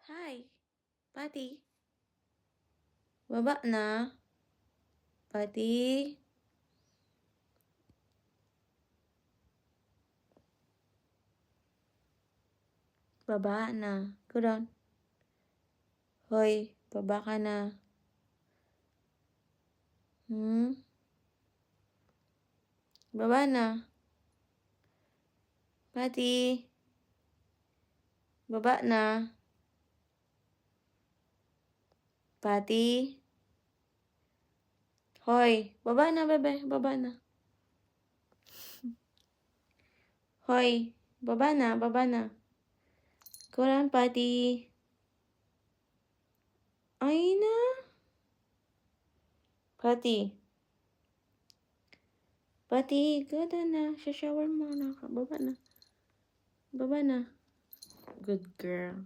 Hi, Patty. Baba na. Patty. Baba na. Go down. Hoy, baba ka na. Baba na. Patty. Baba na. Patty. Hoy, baba na, bebe. Baba na. Hoy, baba na, baba na. Go down, Patty. Ay na. Patty. Patty, go down na. Shower mo na. Baba na. Baba na. Good girl.